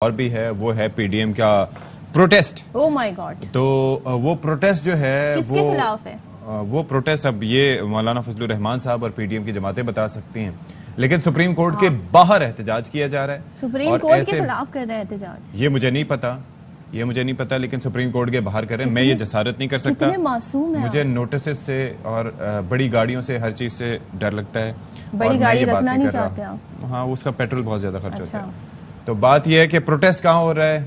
اور بھی ہے، وہ ہے پی ڈی ایم کا پروٹیسٹ. او مائی گاڈ. تو وہ پروٹیسٹ جو ہے کس کے خلاف ہے؟ وہ پروٹیسٹ اب یہ مولانا فضل الرحمان صاحب اور پی ڈی ایم کی جماعتیں بتا سکتی ہیں، لیکن سپریم کورٹ کے باہر احتجاج کیا جا رہا ہے. سپریم کورٹ کے خلاف کر رہے ہیں احتجاج؟ یہ مجھے نہیں پتا لیکن سپریم کورٹ کے باہر کر رہے ہیں. میں یہ جسارت نہیں کر سکتا. معصوم ہے. مجھے نوٹسز سے اور بڑی گاڑیوں سے ہر چیز سے ڈر لگتا ہے. بڑی گاڑی رکھنا نہیں چاہتے آپ؟ ہاں، اس کا پیٹرول بہت زیادہ خرچ ہوتا ہے. تو بات یہ ہے کہ پروٹیسٹ کہاں ہو رہا ہے،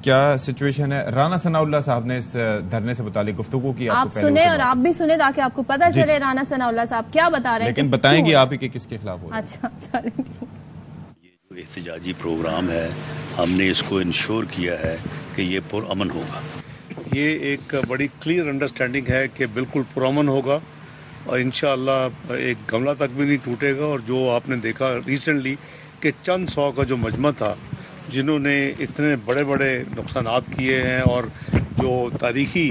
کیا سچویشن ہے. رانا ثناء اللہ صاحب نے اس دھرنے سے متعلق گفتگو کی. آپ سنیں اور آپ بھی سنیں تاکہ آپ کو پتہ چلے رانا ثناء اللہ صاحب کیا بتا رہے ہیں. لیکن بتائیں گے آپ ہی کہ کس کے خلاف ہو رہا ہے. اچھا، یہ جو احتجاجی پروگرام ہے، ہم نے اس کو انشور کیا ہے کہ یہ پرامن ہوگا. یہ ایک بڑی کلیئر انڈرسٹینڈنگ ہے کہ بالکل پرامن ہوگا اور انشاءاللہ ایک گملہ تک بھی نہیں ٹوٹے گا. اور جو آپ نے دیکھا ریسنٹلی کہ چند سو کا جو مجمع تھا جنہوں نے اتنے بڑے بڑے نقصانات کیے ہیں اور جو تاریخی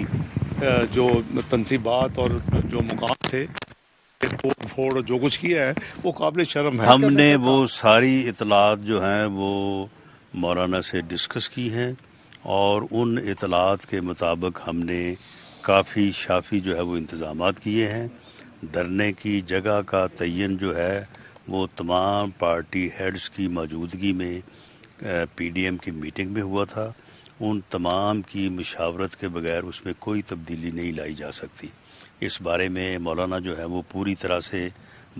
جو تنصیبات اور جو مقام تھے پھوڑ جو کچھ کیا ہے وہ قابل شرم ہے. ہم نے وہ ساری اطلاعات جو ہیں وہ مولانا سے ڈسکس کی ہیں اور ان اطلاعات کے مطابق ہم نے کافی شافی جو ہے وہ انتظامات کیے ہیں. دھرنے کی جگہ کا تعین جو ہے وہ تمام پارٹی ہیڈز کی موجودگی میں پی ڈی ایم کی میٹنگ میں ہوا تھا. ان تمام کی مشاورت کے بغیر اس میں کوئی تبدیلی نہیں لائی جا سکتی. اس بارے میں مولانا جو ہے وہ پوری طرح سے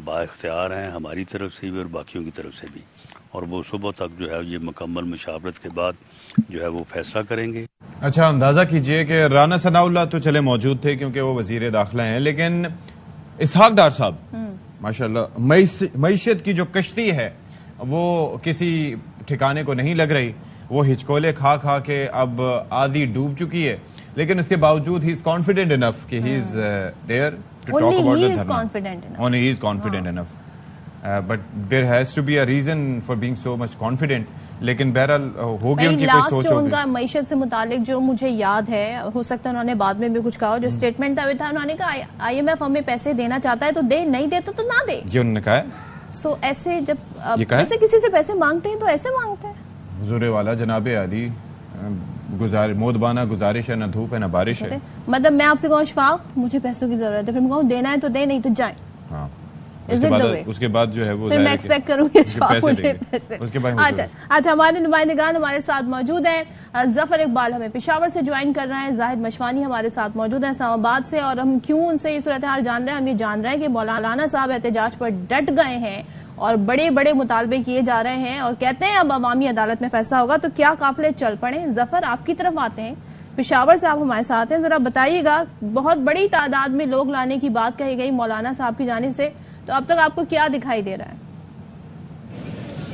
با اختیار ہیں، ہماری طرف سے بھی اور باقیوں کی طرف سے بھی، اور وہ صبح تک جو ہے یہ مکمل مشاورت کے بعد جو ہے وہ فیصلہ کریں گے. اچھا، اندازہ کیجئے کہ رانا ثناء اللہ تو چلے موجود تھے کیونکہ وہ وزیر داخلہ ہیں، لیکن اسحاق ڈار صاحب ماشاءاللہ معیشت کی جو کشتی ہے وہ کسی ٹھکانے کو نہیں لگ رہی. وہ ہچکولے کھا کھا کے اب آدھی ڈوب چکی ہے، لیکن اس کے باوجود ہی از کانفیڈنٹ انف کہ he is there to talk about the dharna. Only he is confident enough but there has to be a reason for being so much confident. لیکن بہرحال ہوگی ان کی کوئی سوچ ہوگی. ان کا معیشت سے متعلق جو مجھے یاد ہے، ہو سکتا ہے انہوں نے بعد میں بھی کچھ کہا، جو اسٹیٹمنٹ تھا انہوں نے کہا آئی ایم ایف ہمیں پیسے دینا چاہتا ہے تو دے، نہیں دے تو نہ دے. یہ انہوں نے کہا ہے. سو ایسے جب ایسے کسی سے پیسے مانگتے ہیں تو ایسے مانگتے ہیں. حضور والا جناب علی مودبانہ گزارش ہے، نہ دھوپ ہے نہ بارش ہے. مطلب میں آپ سے کہوں اشفاق مجھے پیسوں کی ضرورت ہے، پھر میں کہوں دینا ہے تو دے، نہیں تو جائیں. ہاں، اس کے بعد جو ہے وہ پھر میں ایکسپیکٹ کروں گی اشفاق مجھے پیسے. اچھا، ہمارے نمائندگان ہمارے ساتھ موجود ہیں. ظفر اقبال ہمیں پشاور سے جوائن کر رہے ہیں، زاہد مشوانی ہمارے ساتھ موجود ہیں اسلام آباد سے، اور ہم کیوں ان سے یہ صورتحال جان رہے ہیں. ہم یہ جان رہے ہیں کہ مولانا صاحب احتجاج پر ڈٹ گئے ہیں اور بڑے بڑے مطالبے کیے جا رہے ہیں اور کہتے ہیں اب عوامی عدالت میں فیصلہ ہوگا. تو کیا قافلے چل پڑے؟ ظفر آپ کی طرف آتے ہیں، پشاور سے آپ ہمارے ساتھ ہیں، ذرا بتائیے گا. بہت بڑی تعداد میں لوگ لانے کی بات کہی گئی مولانا صاحب کی جانب سے، تو اب تک آپ کو کیا دکھائی دے رہا ہے؟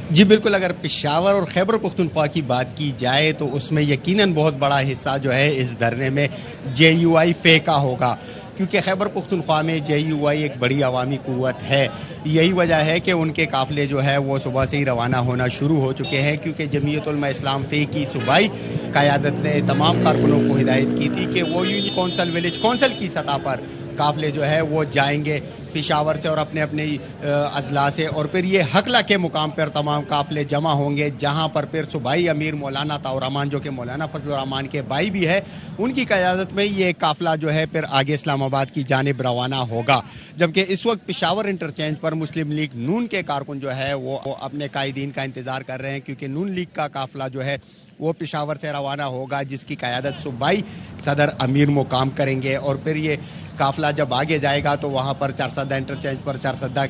جی بالکل، اگر پشاور اور خیبر پختونخوا کی بات کی جائے تو اس میں یقیناً بہت بڑا حصہ جو ہے اس دھرنے میں جے یو آئی فے کا ہوگا، کیونکہ خیبر پختونخوا میں جے یو آئی ایک بڑی عوامی قوت ہے. یہی وجہ ہے کہ ان کے قافلے جو ہے وہ صبح سے ہی روانہ ہونا شروع ہو چکے ہیں، کیونکہ جمعیت علماء اسلام فے کی صوبائی قیادت نے تمام کارکنوں کو ہدایت کی تھی کہ وہ یونین کونسل ولیج کونسل کی سطح پر قافلے جو ہے وہ جائیں گے پشاور سے اور اپنے اپنے اضلاع سے، اور پھر یہ حقلہ کے مقام پر تمام قافلے جمع ہوں گے، جہاں پر پھر صوبائی امیر مولانا طاؤ الرحمان جو کہ مولانا فضل الرحمان کے بھائی بھی ہے، ان کی قیادت میں یہ قافلہ جو ہے پھر آگے اسلام آباد کی جانب روانہ ہوگا. جبکہ اس وقت پشاور انٹرچینج پر مسلم لیگ نون کے کارکن جو ہے وہ اپنے قائدین کا انتظار کر رہے ہیں، کیونکہ نون لیگ کا قافلہ جو ہے وہ پشاور سے روانہ ہوگا، جس کی قیادت صوبائی صدر امیر مقام کریں گے. اور پھر یہ قافلہ جب آگے جائے گا تو وہاں پر چارسدہ انٹرچینج پر چارسدہ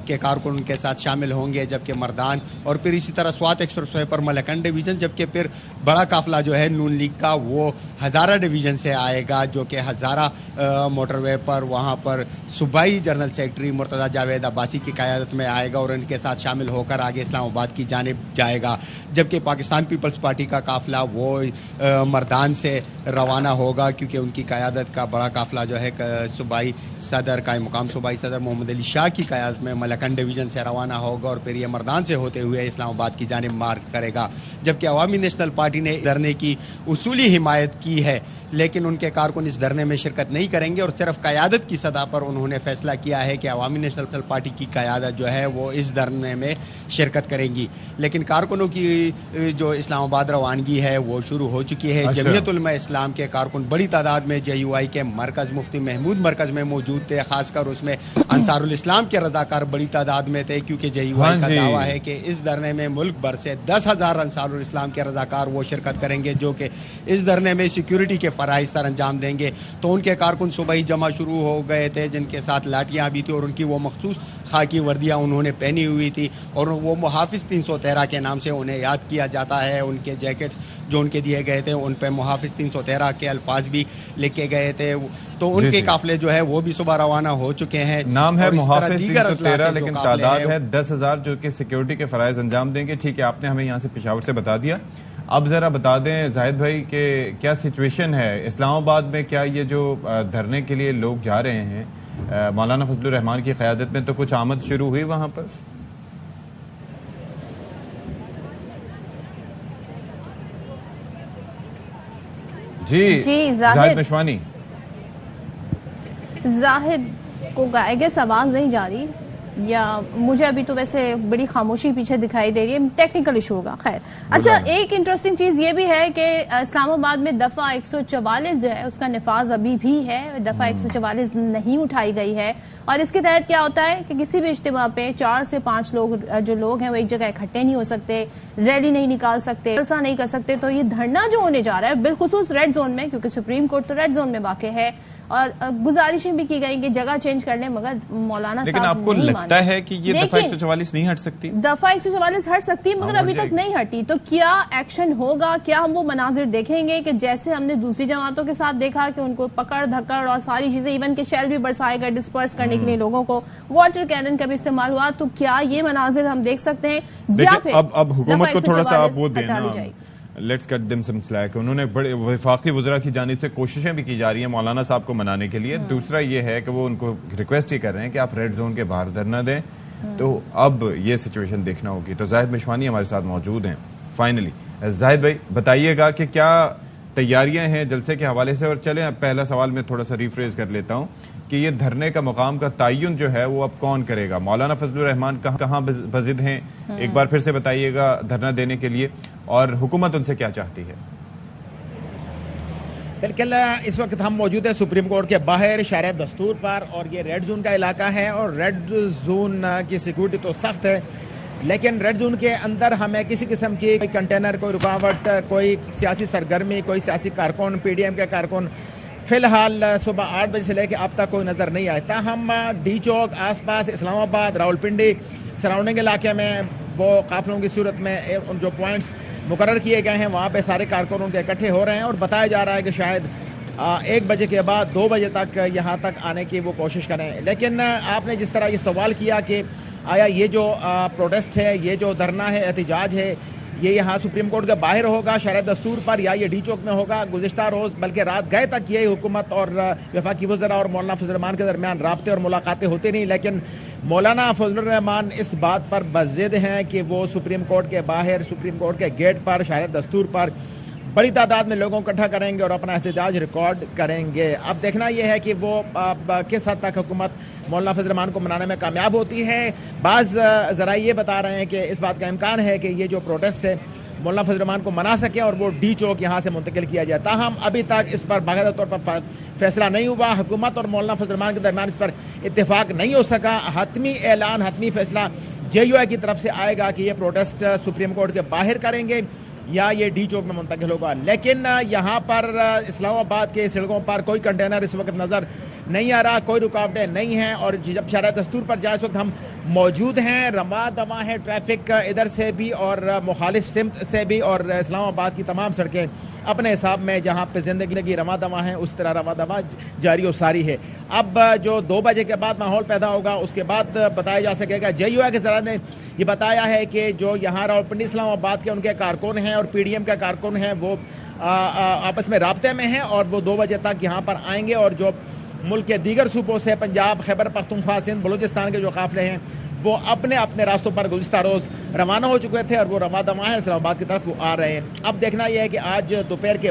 کے کارکن ان کے ساتھ شامل ہوں گے، جبکہ مردان اور پھر اسی طرح سوات ایکسپریس وے پر ملکن ڈویژن، جبکہ پھر بڑا قافلہ جو ہے نون لیگ کا وہ ہزارہ ڈویژن سے آئے گا، جو کہ ہزارہ موٹر وے پر وہاں پر صوبائی جنرل سیکرٹری مرتضیٰ جاوید عباسی کی قیادت میں آئے گا اور ان کے ساتھ شامل ہو کر آگے اسلام آباد کی جانب جائے گا. جبکہ پاکستان پیپلز پارٹی کا قافلہ وہ مردان سے روانہ ہوگا، کیونکہ ان کی قیادت کا بڑا قافلہ جو ہے صوبائی صدر قائم مقام صوبائی صدر محمد علی شاہ کی قیادت میں ملکن ڈویژن سے روانہ ہوگا اور پھر یہ مردان سے ہوتے ہوئے اسلام آباد کی جانب مارچ کرے گا. جبکہ عوامی نیشنل پارٹی نے دھرنے کی اصولی حمایت کی ہے، لیکن ان کے کارکن اس دھرنے میں شرکت نہیں کریں گے اور صرف قیادت کی سطح پر انہوں نے فیصلہ کیا ہے کہ عوامی نیشنل پارٹی کی قیادت جو ہے وہ اس دھرنے میں شرکت کریں گی. لیکن کارکنوں کی جو اسلام آباد روانگی ہے وہ شروع ہو چکی ہے. جمعیت علماء اسلام کے کارکن بڑی تعداد میں جے یو آئی کے مرکز مفتی محمود مرکز میں موجود تھے, خاص کر اس میں انصار الاسلام کے رضاکار بڑی تعداد میں تھے, کیونکہ جے یو آئی کا دعویٰ ہے کہ اس دھرنے میں ملک بھر سے 10,000 انصار الاسلام کے رضاکار وہ شرکت کریں گے جو کہ اس دھرنے میں سیکیورٹی کے فرائض سر انجام دیں گے. تو ان کے کارکن صبح ہی جمع شروع ہو گئے تھے, جن کے ساتھ لاٹیاں بھی تھیں اور ان کی وہ مخصوص خاکی وردیاں انہوں نے پہنی ہوئی تھی اور وہ محافظ 313 کے نام سے انہیں یاد کیا جاتا ہے. ان کے جیکٹس جو ان کے دیے گئے تھے ان پہ محافظ 313 کے الفاظ بھی لکھے گئے تھے. تو ان کے قافلے جو ہے وہ بھی صبح روانہ ہو چکے ہیں. نام ہے محافظ 313 لیکن تعداد ہے 10,000 جو کہ سیکیورٹی کے فرائض انجام دیں گے. ٹھیک ہے, آپ نے ہمیں یہاں سے پشاور سے بتا دیا. اب ذرا بتا دیں زاہد بھائی کہ کیا سچویشن ہے اسلام آباد میں, کیا یہ جو دھرنے کے لیے لوگ جا رہے ہیں مولانا فضل الرحمان کی قیادت میں, تو کچھ آمد شروع ہوئی وہاں پر؟ جی زاہد مشوانی. زاہد کو آئی گیس آواز نہیں جا رہی, یا مجھے ابھی تو ویسے بڑی خاموشی پیچھے دکھائی دے رہی ہے, ٹیکنیکل ایشو ہوگا. خیر, اچھا ایک انٹرسٹنگ چیز یہ بھی ہے کہ اسلام آباد میں دفعہ 144 جو ہے اس کا نفاذ ابھی بھی ہے, دفعہ 144 نہیں اٹھائی گئی ہے. اور اس کے تحت کیا ہوتا ہے کہ کسی بھی اجتماع پہ 4 سے 5 لوگ جو لوگ ہیں وہ ایک جگہ اکٹھے نہیں ہو سکتے, ریلی نہیں نکال سکتے, جلسہ نہیں کر سکتے. تو یہ دھرنا جو ہونے جا رہا ہے بالخصوص ریڈ زون میں, کیونکہ سپریم کورٹ تو ریڈ زون میں واقع ہے, اور گزارشیں بھی کی گئی کہ جگہ چینج کر لیں, مگر مولانا صاحب لیکن آپ کو لگتا ہے کہ یہ دفعہ 144 نہیں ہٹ سکتی؟ دفعہ 144 ہٹ سکتی ہے مگر ابھی تک نہیں ہٹی. تو کیا ایکشن ہوگا, کیا ہم وہ مناظر دیکھیں گے کہ جیسے ہم نے دوسری جماعتوں کے ساتھ دیکھا کہ ان کو پکڑ دھکڑ اور ساری چیزیں, ایون کہ شیل بھی برسائے گئے ڈسپرس کرنے کے لیے لوگوں کو, واٹر کینن کا بھی استعمال ہوا, تو کیا یہ مناظر ہم دیکھ سکتے ہیں یا پھر اب حکومت کو تھوڑا سا وہ دینا, let's cut them some sleek. انہوں نے بڑے وفاقی وزراء کی جانب سے کوششیں بھی کی جا رہی ہیں مولانا صاحب کو منانے کے لیے. دوسرا یہ ہے کہ وہ ان کو ریکویسٹ ہی کر رہے ہیں کہ آپ ریڈ زون کے باہر دھرنا دیں. تو اب یہ سچویشن دیکھنا ہوگی. تو زاہد مشوانی ہمارے ساتھ موجود ہیں. فائنلی زاہد بھائی بتائیے گا کہ کیا تیاریاں ہیں جلسے کے حوالے سے, اور چلیں پہلا سوال میں تھوڑا سا ریفریز کر لیتا ہوں کہ یہ دھرنے کا مقام کا تعین جو ہے وہ اب کون کرے گا؟ مولانا فضل الرحمان کہاں بضد ہیں, ایک بار پھر سے بتائیے گا دھرنا دینے کے لیے, اور حکومت ان سے کیا چاہتی ہے؟ بالکل, اس وقت ہم موجود ہیں سپریم کورٹ کے باہر شارع دستور پر, اور یہ ریڈ زون کا علاقہ ہے, اور ریڈ زون کی سیکورٹی تو سخت ہے, لیکن ریڈ زون کے اندر ہمیں کسی قسم کی کوئی کنٹینر, کوئی رکاوٹ, کوئی سیاسی سرگرمی, کوئی سیاسی کارکن, پی ڈی ایم کے کارکن فی الحال صبح 8 بجے سے لے کے اب تک کوئی نظر نہیں آیا. تاہم ڈی چوک, آس پاس اسلام آباد, راولپنڈی, سراؤنڈنگ علاقے میں وہ قافلوں کی صورت میں جو پوائنٹس مقرر کیے گئے ہیں وہاں پہ سارے کارکن ان کے اکٹھے ہو رہے ہیں, اور بتایا جا رہا ہے کہ شاید 1 بجے کے بعد 2 بجے تک یہاں تک آنے کی وہ کوشش کریں. لیکن آپ نے جس طرح یہ سوال کیا کہ آیا یہ جو پروٹیسٹ ہے, یہ جو دھرنا ہے, احتجاج ہے, یہ یہاں سپریم کورٹ کے باہر ہوگا شارع دستور پر, یا یہ ڈی چوک میں ہوگا؟ گزشتہ روز بلکہ رات گئے تک یہ حکومت اور وفاقی وزراء اور مولانا فضل الرحمان کے درمیان رابطے اور ملاقاتیں ہوتی نہیں, لیکن مولانا فضل الرحمان اس بات پر بضد ہیں کہ وہ سپریم کورٹ کے باہر, سپریم کورٹ کے گیٹ پر, شارع دستور پر بڑی تعداد میں لوگوں کو اکٹھا کریں گے اور اپنا احتجاج ریکارڈ کریں گے. اب دیکھنا یہ ہے کہ وہ کس حد تک حکومت مولانا فضل الرحمان کو منانے میں کامیاب ہوتی ہے. بعض ذرائع یہ بتا رہے ہیں کہ اس بات کا امکان ہے کہ یہ جو پروٹیسٹ ہے مولانا فضل الرحمان کو منا سکے اور وہ ڈی چوک یہاں سے منتقل کیا جائے. تاہم ابھی تک اس پر باقاعدہ طور پر فیصلہ نہیں ہوا, حکومت اور مولانا فضل الرحمان کے درمیان اس پر اتفاق نہیں ہو سکا. حتمی اعلان, حتمی فیصلہ جے یو آئی کی طرف سے آئے گا کہ یہ پروٹیسٹ سپریم کورٹ کے باہر کریں گے یا یہ ڈی چوک میں منتقل ہوگا. لیکن یہاں پر اسلام آباد کے سڑکوں پر کوئی کنٹینر اس وقت نظر نہیں آ رہا, کوئی رکاوٹیں نہیں ہیں, اور جب شارع دستور پر جائے اس وقت ہم موجود ہیں, رواں دواں ہے ٹریفک ادھر سے بھی اور مخالف سمت سے بھی, اور اسلام آباد کی تمام سڑکیں اپنے حساب میں جہاں پہ زندگی رواں دواں ہے اس طرح رواں دواں جاری و ساری ہے. اب جو 2 بجے کے بعد ماحول پیدا ہوگا اس کے بعد بتایا جا سکے گا. جے یو آئی کے ذرائع نے یہ بتایا ہے کہ جو یہاں راولپنڈی اسلام آباد کے ان کے کارکن ہیں اور پی ڈی ایم کے کارکن ہیں وہ آپس میں رابطے میں ہیں, اور وہ 2 بجے تک یہاں پر آئیں گے, اور جو ملک کے دیگر صوبوں سے پنجاب, خیبر پختونخوا, سندھ, بلوچستان کے جو قافلے ہیں وہ اپنے اپنے راستوں پر گزشتہ روز روانہ ہو چکے تھے, اور وہ رواں دواں ہیں اسلام آباد کی طرف وہ آ رہے ہیں. اب دیکھنا یہ ہے کہ آج دوپہر کے